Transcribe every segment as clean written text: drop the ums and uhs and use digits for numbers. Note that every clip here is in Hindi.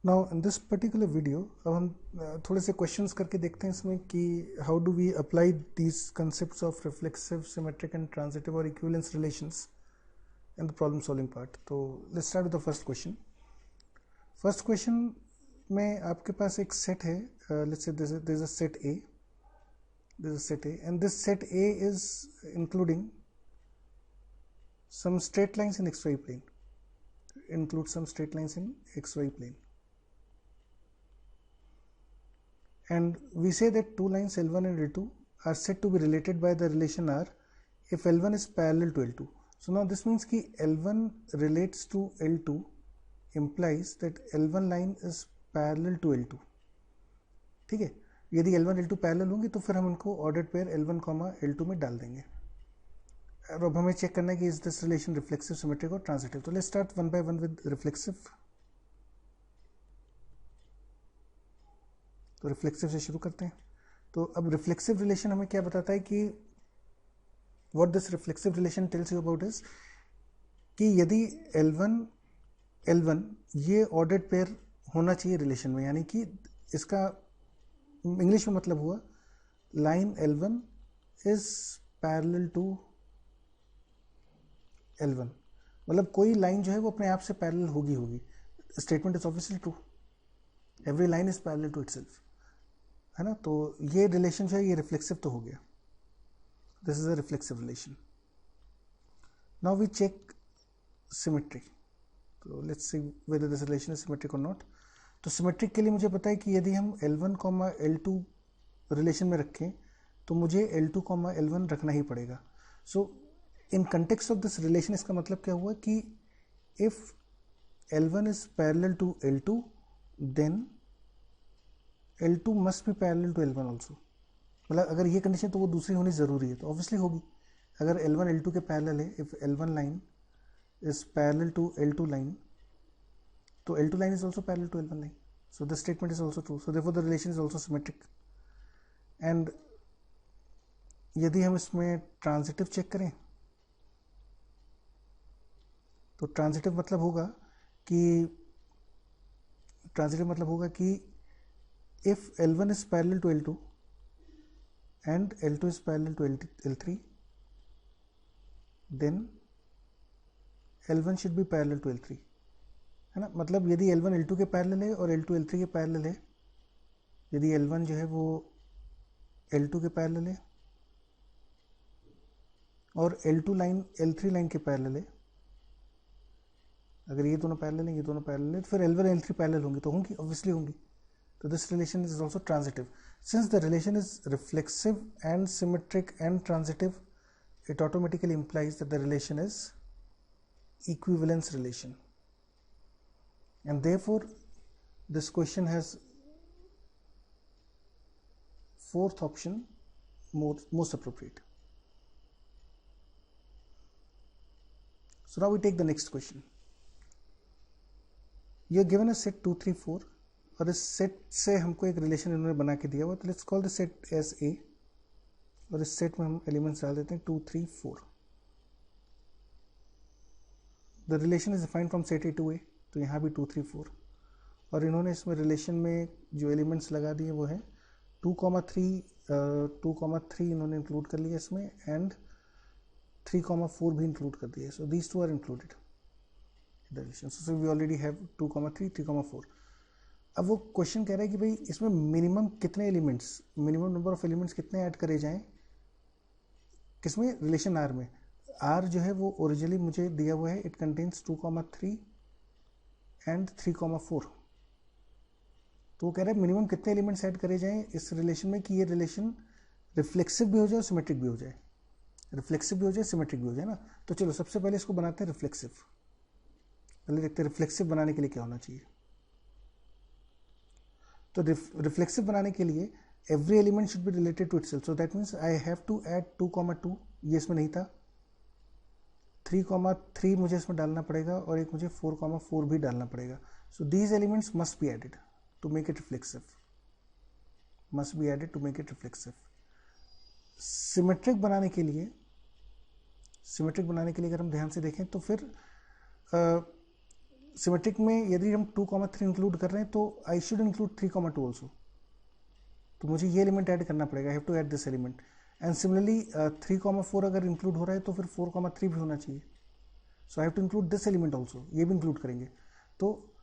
Now in this particular video अब हम थोड़े से क्वेश्चंस करके देखते हैं इसमें कि how do we apply these concepts of reflexive, symmetric and transitive और equivalence relations in the problem solving part. तो let's start with the first question. First question में आपके पास एक सेट है, let's say there is a set A, there is a set A, and this set A is including some straight lines in xy plane, include some straight lines in xy plane, and we say that two lines L1 and L2 are said to be related by the relation R if L1 is parallel to L2. So now this means कि L1 relates to L2 implies that L1 line is parallel to L2. ठीक है, यदि L1 L2 पैरेलल होंगे तो फिर हम उनको ऑर्डर्ड पेयर L1, L2 में डाल देंगे। अब हमें चेक करना है कि is this relation reflexive, symmetric और ट्रांजिटिव। तो let's start one by one with reflexive. तो रिफ्लेक्सिव से शुरू करते हैं। तो अब रिफ्लेक्सिव रिलेशन हमें क्या बताता है कि what this reflexive relation tells you about is कि यदि L1 ये ऑर्डर्ड पेयर होना चाहिए रिलेशन में, यानी कि इसका इंग्लिश में मतलब हुआ line L1 is parallel to L1, मतलब कोई लाइन जो है वो अपने आप से पैरेलल होगी। Statement is obviously true, every line is parallel to itself, है ना। तो ये रिलेशन जो है ये रिफ्लेक्सिव तो हो गया, this is a reflexive relation. Now we check symmetry. तो let's see whether this relation is symmetric और नॉट। तो सिमेट्रिक के लिए मुझे पता है कि यदि हम L1, L2 रिलेशन में रखें तो मुझे L2, L1 रखना ही पड़ेगा। So in context of this relation इसका मतलब क्या हुआ कि if L1 is parallel to L2 then L2 must be parallel to L1 also. मतलब अगर ये कंडीशन तो वो दूसरी होनी जरूरी है, तो ऑब्वियसली होगी। अगर L1 L2 के पैरेलल है, if L1 line is parallel to L2 line, so L2 line is also parallel to L1 line, so this statement is also true, so therefore the relation is also symmetric. And यदि हम इसमें ट्रांजिटिव चेक करें तो ट्रांजिटिव मतलब होगा कि if L1 is parallel to L2 and L2 is parallel to L3 then L1 should be parallel to L3, है ना। मतलब यदि L1 L2 के पैरेलल है और L2 L3 के पैरेलल है, यदि L1 जो है वो L2 के पैरेलल है और L2 लाइन L3 लाइन के पैरेलल है, अगर ये दोनों पैरेलल हैं, ये दोनों पैरेलल है, तो फिर L1 L3 पैरेलल होंगे, तो होंगी, ऑब्वियसली होंगी। तो this relation is also transitive. Since the relation is reflexive and symmetric and transitive, it automatically implies that the relation is equivalence relation, and therefore this question has fourth option most appropriate. So now we take the next question. You are given a set 2 3 4 और इस सेट से हमको एक रिलेशन इन्होंने बना के दिया हुआ, तो let's call the set as A और इस सेट में हम एलिमेंट्स डाल देते हैं 2 3 4। The relation is defined from set A to A, तो यहाँ भी 2 3 4 और इन्होंने इसमें रिलेशन में जो एलिमेंट्स लगा दिए वो है 2, 3 इन्होंने इंक्लूड कर लिया इसमें, एंड 3, 4 भी इंक्लूड कर दिया। So these two are included in the relation. So we already have 2, 3, 3, 4। अब वो क्वेश्चन कह रहा है कि भाई इसमें मिनिमम कितने elements, minimum number of elements कितने ऐड करे जाएं, किसमें, रिलेशन R में। R जो है वो ओरिजिनली मुझे दिया हुआ है, इट कंटेन्स 2, 3 एंड 3, 4। तो वो कह रहा है मिनिमम कितने एलिमेंट्स ऐड करे जाएं इस रिलेशन में कि ये रिलेशन रिफ्लेक्सिव भी हो जाए और सिमेट्रिक भी हो जाए, रिफ्लेक्सिव भी हो जाए, सिमेट्रिक भी हो जाए ना। तो चलो सबसे पहले इसको बनाते हैं रिफ्लेक्सिव। पहले देखते हैं रिफ्लेक्सिव बनाने के लिए क्या होना चाहिए। तो रिफ्लेक्सिव बनाने के लिए every element should be related to itself, so that means I have to add 2, 2, ये इसमें नहीं था, 3, 3 मुझे इसमें डालना पड़ेगा और एक मुझे 4, 4 भी डालना पड़ेगा। So these elements must be added to make it reflexive, must be added to make it reflexive. Symmetric बनाने के लिए अगर हम ध्यान से देखें तो फिर सिमेट्रिक में यदि हम 2,3 इंक्लूड कर रहे हैं तो आई शुड इंक्लूड 3,2 ऑल्सो, तो मुझे ये एलिमेंट ऐड करना पड़ेगा, I have to add this element. And similarly 3,4 अगर इंक्लूड हो रहा है तो फिर 4,3 भी होना चाहिए, so I have to include this element also, ये भी इंक्लूड करेंगे। तो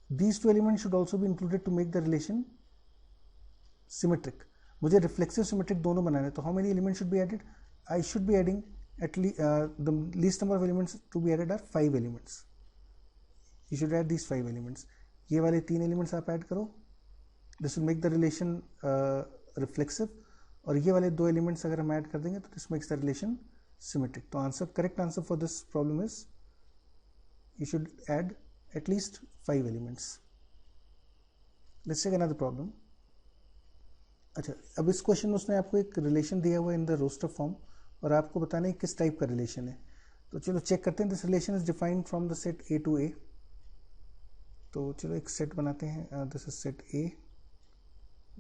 these two element should also भी included to make the relation symmetric. मुझे रिफ्लेक्सिव सिमेट्रिक दोनों बनाने, तो how many element should be added? I should be adding at least the least number of elements to be added are 5 elements. You should add these 5 elements. ये वाले 3 elements आप add करो, this will make the relation reflexive, और ये वाले 2 elements अगर हम add कर देंगे तो this makes the relation symmetric. तो answer, correct answer for this problem is you should add at least 5 elements. Let's take another problem. अच्छा, अब इस क्वेश्चन में उसने आपको एक रिलेशन दिया हुआ है इन द रोस्टर फॉर्म, और आपको बताना है किस टाइप का रिलेशन है। तो चलो चेक करते हैं। This relation is defined from the set A to A. तो चलो एक सेट बनाते हैं, this is set A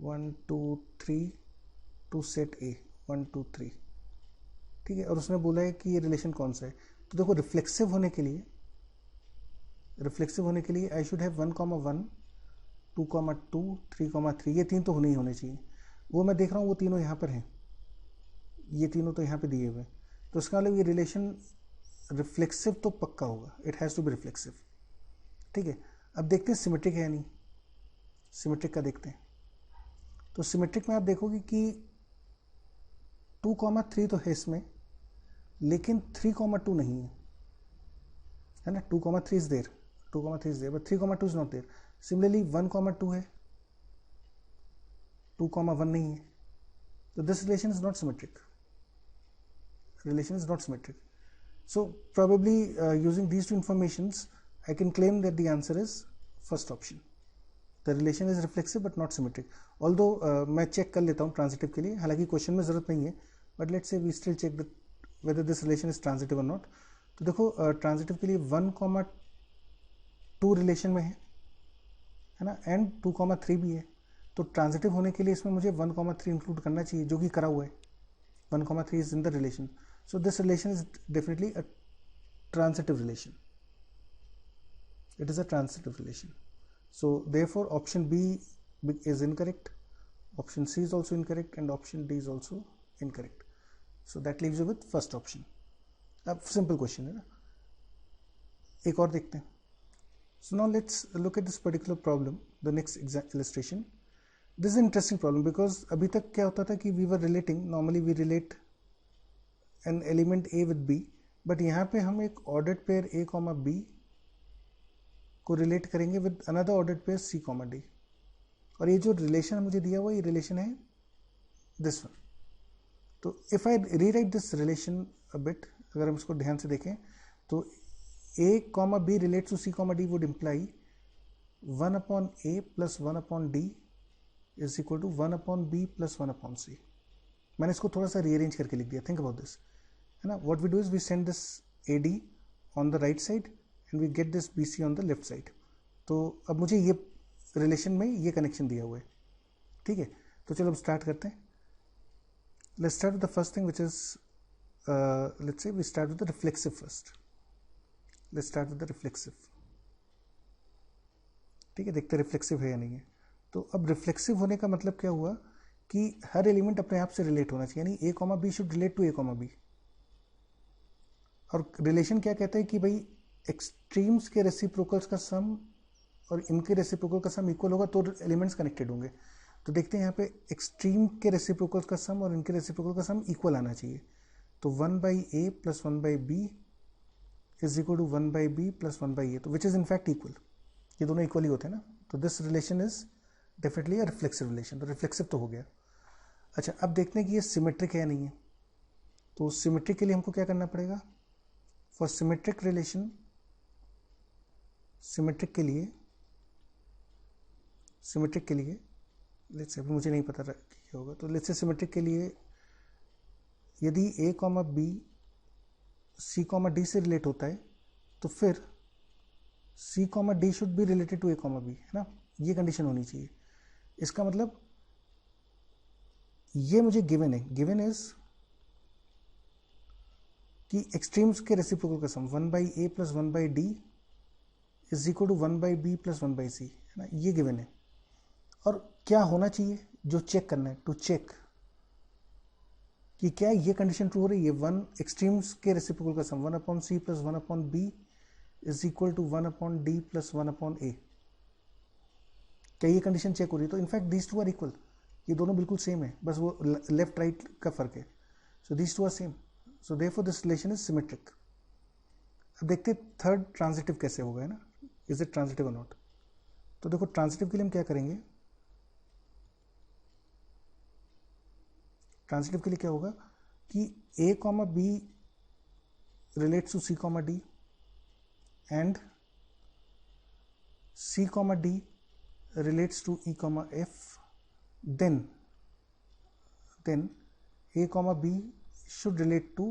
1 2 3 to set A 1 2 3, ठीक है। और उसने बोला है कि ये रिलेशन कौन सा है। तो देखो रिफ्लेक्सिव होने के लिए आई शुड हैव 1,1 2,2 3,3, ये 3 तो होने ही होने चाहिए। वो मैं देख रहा हूँ वो तीनों यहाँ पर हैं, ये तीनों तो यहाँ पे दिए हुए, तो इसका मतलब ये रिलेशन रिफ्लेक्सिव तो पक्का होगा, it has to be reflexive, ठीक है। अब देखते हैं सिमेट्रिक है या नहीं। सिमेट्रिक का देखते हैं। तो सिमेट्रिक में आप देखोगे कि 2,3 तो है इसमें, लेकिन 3,2 नहीं है ना। 2,3 is there, but 3,2 is not there. Similarly 1,2 है, 2,1 नहीं है। तो this relation is not symmetric. Relation is not symmetric. So probably using these two informations, I can claim that the answer is first option. The relation is reflexive but not symmetric. Although मैं check कर लेता हूँ transitive के लिए, हालांकि question में ज़रूरत नहीं है, but let's say we still check that whether this relation is transitive or not. तो देखो transitive के लिए 1,2 relation में है ना, and 2,3 भी है। तो transitive होने के लिए इसमें मुझे 1,3 include करना चाहिए, जो कि करा हुआ है। 1,3 is in the relation. So this relation is definitely a transitive relation. It is a transitive relation. So therefore option B is incorrect, option C is also incorrect, and option D is also incorrect. So that leaves you with first option. अब simple question है ना। एक और देखते हैं। So now let's look at this particular problem, the next illustration. This is an interesting problem because अभी तक क्या होता था कि we were relating, normally we relate an element A with B, but यहाँ पे हम एक ordered pair A, B को relate करेंगे with another ordered pair C, D, और ये जो relation मुझे दिया हुआ ये relation है this one. तो if I rewrite this relation a bit, अगर हम इसको ध्यान से देखें तो A, B relates to C, D would imply 1/A plus 1/D is equal to 1/B plus 1/C. मैंने इसको थोड़ा सा रीअरेंज करके लिख दिया। थिंक अबाउट दिस, है ना। What we do is we send this AD on the right side and we get this BC on the left side. तो अब मुझे ये रिलेशन में ये कनेक्शन दिया हुआ है, ठीक है। तो चलो अब स्टार्ट करते हैं। Let's start with the first thing which is let's say we start with the reflexive first. Let's start with the reflexive, ठीक है। देखते रिफ्लेक्सिव है या नहीं है। तो अब रिफ्लेक्सिव होने का मतलब क्या हुआ कि हर एलिमेंट अपने आप से रिलेट होना चाहिए, यानी A, B should relate to A, B। और रिलेशन क्या कहता है कि भाई एक्सट्रीम्स के रेसिप्रोकल्स का सम और इनके रेसिप्रोकल का सम इक्वल होगा तो एलिमेंट्स कनेक्टेड होंगे। तो देखते हैं यहाँ पे एक्सट्रीम के रेसिप्रोकल्स का सम और इनके रेसिप्रोकल का सम इक्वल आना चाहिए। तो 1/A plus 1/B is equal to 1/B plus 1/A, तो विच इज इनफैक्ट इक्वल। ये दोनों इक्वल ही होते हैं ना। तो this relation is definitely a reflexive relation. तो रिफ्लेक्सिव तो हो गया। अच्छा, अब देखते हैं कि ये सिमेट्रिक है या नहीं है। तो सिमेट्रिक के लिए हमको क्या करना पड़ेगा। फॉर सिमेट्रिक रिलेशन, सिमेट्रिक के लिए लेट्स से, मुझे नहीं पता क्या होगा, तो लेट्स से सिमेट्रिक के लिए यदि A, B C, D से रिलेट होता है तो फिर C, D should be related to A, B, है ना। ये कंडीशन होनी चाहिए। इसका मतलब ये मुझे गिवन है, गिवन इज कि एक्सट्रीम्स के रेसिप्रोकल का sum 1/A plus 1/D is equal to 1/b plus 1/c, है ना, ये गिवन है। और क्या होना चाहिए जो चेक करना है, टू चेक कि क्या ये कंडीशन ट्रू हो रही है, 1 एक्सट्रीम्स के रेसिप्रोकल का sum 1/c plus 1/b is equal to 1/d plus 1/a, क्या ये कंडीशन चेक हो रही है? तो in fact these two are equal, ये दोनों बिल्कुल सेम है, बस वो लेफ्ट राइट का फर्क है। So these two are same, so therefore this relation is symmetric. अब देखते हैं थर्ड ट्रांजिटिव कैसे होगा, है ना, इज इट ट्रांजिटिव और नॉट। तो देखो ट्रांजिटिव के लिए हम क्या करेंगे, ट्रांजिटिव के लिए क्या होगा कि a comma b relates to c comma d and c comma d relates to e comma f, then a comma b should relate to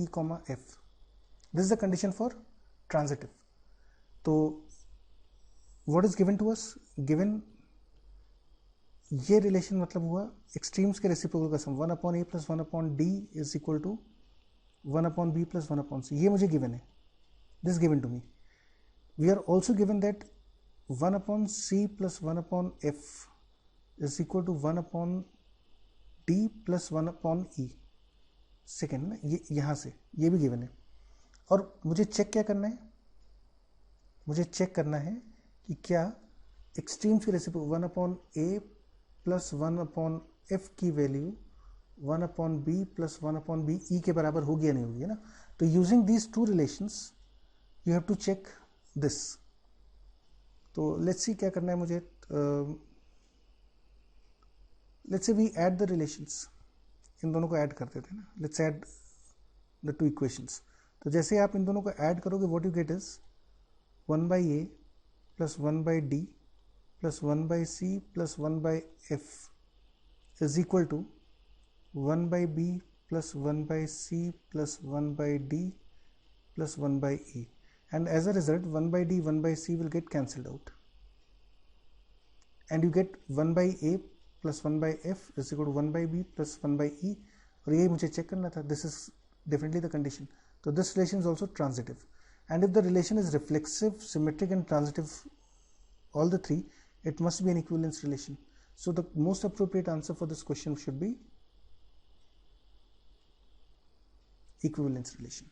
e comma f. This is the condition for transitive. तो what is given to us? Given ये रिलेशन मतलब हुआ एक्सट्रीम्स के रेसिप्रोकल का sum 1/a plus 1/d is equal to 1/b plus 1/c, ये मुझे गिवन है, this given to me. We are also given that 1/c plus 1/f is equal to 1/d plus 1/e, second ना, ये यहाँ से ये भी गिवन है। और मुझे चेक क्या करना है, मुझे चेक करना है कि क्या एक्सट्रीम्स की रेसिप्रोकल 1/a प्लस 1/f की वैल्यू 1/b प्लस 1/be के बराबर होगी या नहीं होगी, है ना। तो using these two relations you have to check this. तो लेट्स सी क्या करना है मुझे, let's say we add the relations, इन दोनों को ऐड कर देते हैं ना, let's add the two equations. तो जैसे आप इन दोनों को ऐड करोगे what you get is 1/a plus 1/d plus 1/c plus 1/f is equal to 1/b plus 1/c plus 1/d plus 1/e, and as a result 1/d 1/c will get cancelled out and you get 1/a plus 1/f is equal to 1/b plus 1/e, और ये मुझे चेक करना था, this is definitely the condition. So this relation is also transitive, and if the relation is reflexive, symmetric and transitive, all the three, it must be an equivalence relation. So the most appropriate answer for this question should be equivalence relation.